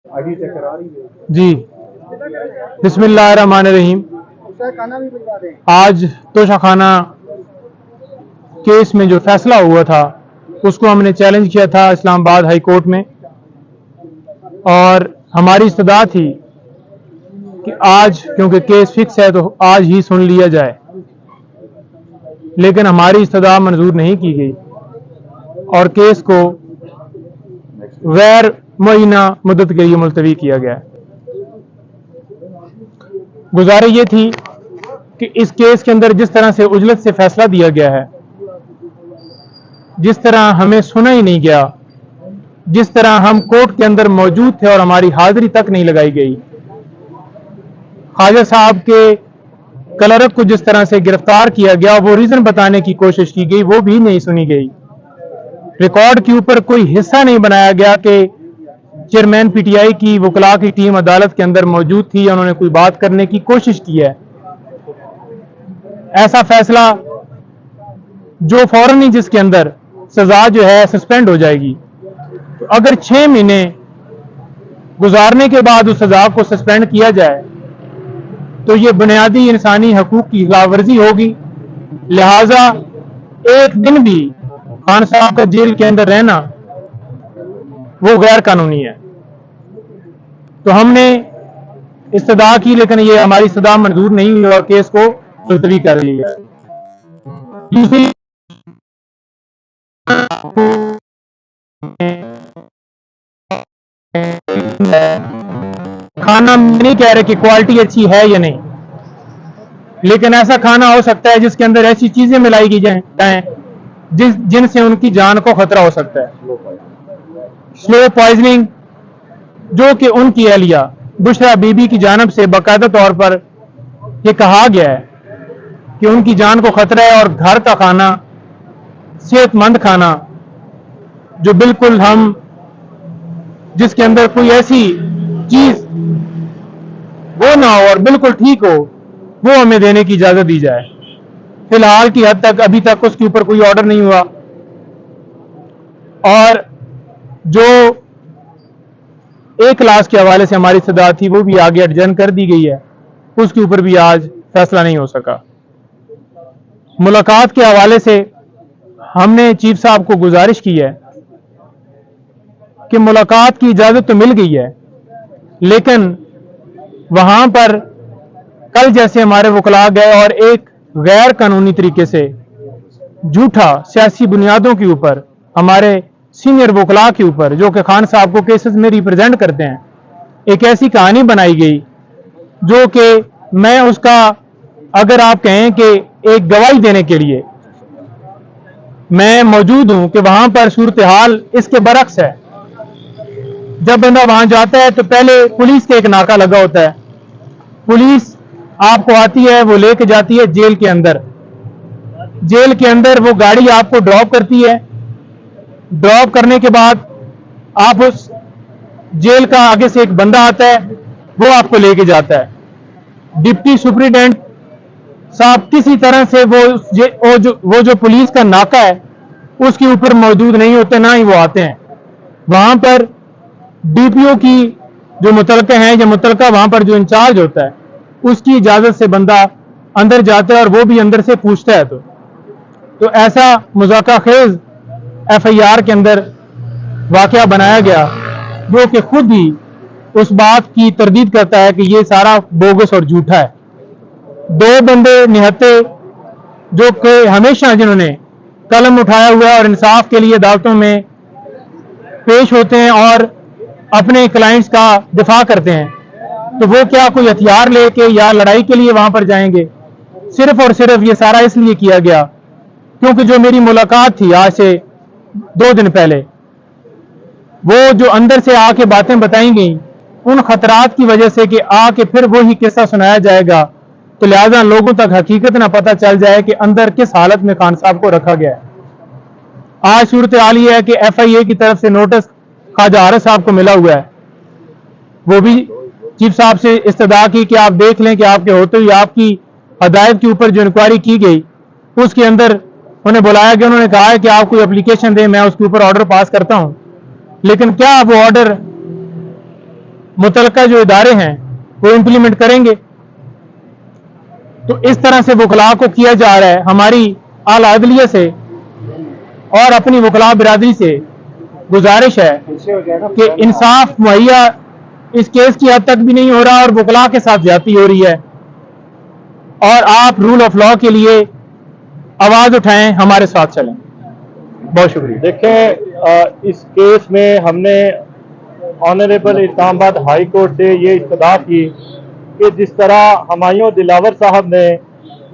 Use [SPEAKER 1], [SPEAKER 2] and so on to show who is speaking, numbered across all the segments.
[SPEAKER 1] आगे चेक करा रही है
[SPEAKER 2] जी। बिस्मिल्लाहिर्रहमानिर्रहीम। आज तोशाखाना केस में जो फैसला हुआ था उसको हमने चैलेंज किया था इस्लामाबाद हाई कोर्ट में, और हमारी इस्तदा थी कि आज क्योंकि केस फिक्स है तो आज ही सुन लिया जाए, लेकिन हमारी इस्तदा मंजूर नहीं की गई और केस को गैर मुअय्यना मुद्दत के लिए मुलतवी किया गया। गुजारिश ये थी कि इस केस के अंदर जिस तरह से उजलत से फैसला दिया गया है, जिस तरह हमें सुना ही नहीं गया, जिस तरह हम कोर्ट के अंदर मौजूद थे और हमारी हाजिरी तक नहीं लगाई गई, ख्वाजा साहब के क्लर्क को जिस तरह से गिरफ्तार किया गया, वो रीजन बताने की कोशिश की गई, वो भी नहीं सुनी गई। रिकॉर्ड के ऊपर कोई हिस्सा नहीं बनाया गया कि चेयरमैन पीटीआई की वकला की टीम अदालत के अंदर मौजूद थी या उन्होंने कोई बात करने की कोशिश की है। ऐसा फैसला जो फौरन ही जिसके अंदर सजा जो है सस्पेंड हो जाएगी, तो अगर 6 महीने गुजारने के बाद उस सजा को सस्पेंड किया जाए तो ये बुनियादी इंसानी हकूक की खिलाफवर्जी होगी। लिहाजा एक दिन भी खान साहब का जेल के अंदर रहना वो गैर कानूनी है। तो हमने इस्तदा की, लेकिन ये हमारी इस्तदा मंजूर नहीं हुई और केस को मुलतवी कर लिया। दूसरी खाना नहीं कह रहे कि क्वालिटी अच्छी है या नहीं, लेकिन ऐसा खाना हो सकता है जिसके अंदर ऐसी चीजें मिलाई की जाए जिनसे उनकी जान को खतरा हो सकता है। स्लो पॉइजनिंग, जो कि उनकी अहलिया बुशरा बीबी की जानिब से बाकायदा तौर पर यह कहा गया है कि उनकी जान को खतरा है, और घर का खाना, सेहतमंद खाना जो बिल्कुल हम जिसके अंदर कोई ऐसी चीज वो ना हो और बिल्कुल ठीक हो, वो हमें देने की इजाजत दी जाए। फिलहाल की हद तक अभी तक उसके ऊपर कोई ऑर्डर नहीं हुआ, और जो एक क्लास के हवाले से हमारी इस्तदा थी वो भी आगे एडजर्न कर दी गई है, उसके ऊपर भी आज फैसला नहीं हो सका। मुलाकात के हवाले से हमने चीफ साहब को गुजारिश की है कि मुलाकात की इजाजत तो मिल गई है, लेकिन वहां पर कल जैसे हमारे वकला गए और एक गैर कानूनी तरीके से झूठा सियासी बुनियादों के ऊपर हमारे सीनियर वकला के ऊपर, जो कि खान साहब को केसेस में रिप्रेजेंट करते हैं, एक ऐसी कहानी बनाई गई जो कि मैं उसका, अगर आप कहें कि एक गवाही देने के लिए मैं मौजूद हूं कि वहां पर सूरत हाल इसके बरक्स है। जब बंदा वहां जाता है तो पहले पुलिस के एक नाका लगा होता है, पुलिस आपको आती है, वो लेके जाती है जेल के अंदर। जेल के अंदर वो गाड़ी आपको ड्रॉप करती है, ड्रॉप करने के बाद आप उस जेल का आगे से एक बंदा आता है, वो आपको लेके जाता है। डिप्टी सुपरिटेंडेंट साहब किसी तरह से वो जो पुलिस का नाका है उसके ऊपर मौजूद नहीं होते, ना ही वो आते हैं। वहां पर डीपीओ की जो मुतलका है या मुतलका वहां पर जो इंचार्ज होता है उसकी इजाजत से बंदा अंदर जाता है और वो भी अंदर से पूछता है। तो ऐसा मुज़ाकरा खेज एफआईआर के अंदर वाकया बनाया गया जो कि खुद ही उस बात की तरदीद करता है कि ये सारा बोगस और झूठा है। 2 बंदे निहत्ते जो कि हमेशा जिन्होंने कलम उठाया हुआ है और इंसाफ के लिए अदालतों में पेश होते हैं और अपने क्लाइंट्स का दिफा करते हैं, तो वो क्या कोई हथियार लेके या लड़ाई के लिए वहां पर जाएंगे? सिर्फ और सिर्फ ये सारा इसलिए किया गया क्योंकि जो मेरी मुलाकात थी आज से 2 दिन पहले, वो जो अंदर से आके बातें बताई गई उन खतरात की वजह से कि आके फिर वो ही किस्सा सुनाया जाएगा, तो लिहाजा लोगों तक हकीकत ना पता चल जाए कि अंदर किस हालत में खान साहब को रखा गया है। आज सूरत हाल ये है कि एफआईए की तरफ से नोटिस ख्वाजा आरिफ साहब को मिला हुआ है, वो भी चीफ साहब से इस्तदा की कि आप देख लें कि आपके होते हुए आपकी हदायत के ऊपर जो इंक्वायरी की गई उसके अंदर उन्हें बुलाया गया। उन्होंने कहा है कि आप कोई एप्लीकेशन दें, मैं उसके ऊपर ऑर्डर पास करता हूं, लेकिन क्या वो ऑर्डर मुतलका जो इदारे हैं वो इम्प्लीमेंट करेंगे। तो इस तरह से वकला को किया जा रहा है। हमारी आला अदलिया से और अपनी वकला बिरादरी से गुजारिश है कि इंसाफ मुहैया इस केस की हद तक भी नहीं हो रहा और वकला के साथ ज्यादती हो रही है, और आप रूल ऑफ लॉ के लिए आवाज उठाएं, हमारे साथ चलें। बहुत शुक्रिया।
[SPEAKER 1] देखें, इस केस में हमने ऑनरेबल इस्लामाबाद हाई कोर्ट से ये इस्तदा की कि जिस तरह हुमायूं दिलावर साहब ने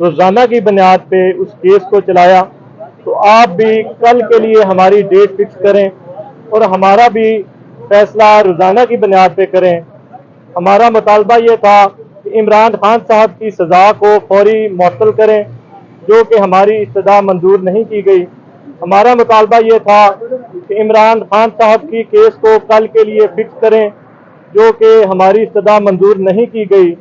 [SPEAKER 1] रोज़ाना की बुनियाद पे उस केस को चलाया, तो आप भी कल के लिए हमारी डेट फिक्स करें और हमारा भी फैसला रोज़ाना की बुनियाद पे करें। हमारा मुतालबा ये था कि इमरान खान साहब की सज़ा को फौरी मुअत्तल करें, जो कि हमारी इस्तदा मंजूर नहीं की गई। हमारा मुतालबा ये था कि इमरान खान साहब की केस को कल के लिए फिक्स करें, जो कि हमारी इस्तदा मंजूर नहीं की गई।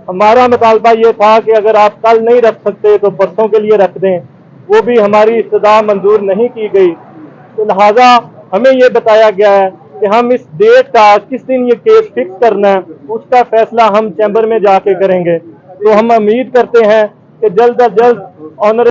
[SPEAKER 1] हमारा मुतालबा ये था कि अगर आप कल नहीं रख सकते तो परसों के लिए रख दें, वो भी हमारी इस्तदा मंजूर नहीं की गई। तो लिहाजा हमें ये बताया गया है कि हम इस डेट का किस दिन ये केस फिक्स करना है, उसका फैसला हम चैम्बर में जाके करेंगे। तो हम उम्मीद करते हैं कि जल्द अज जल्द ऑनर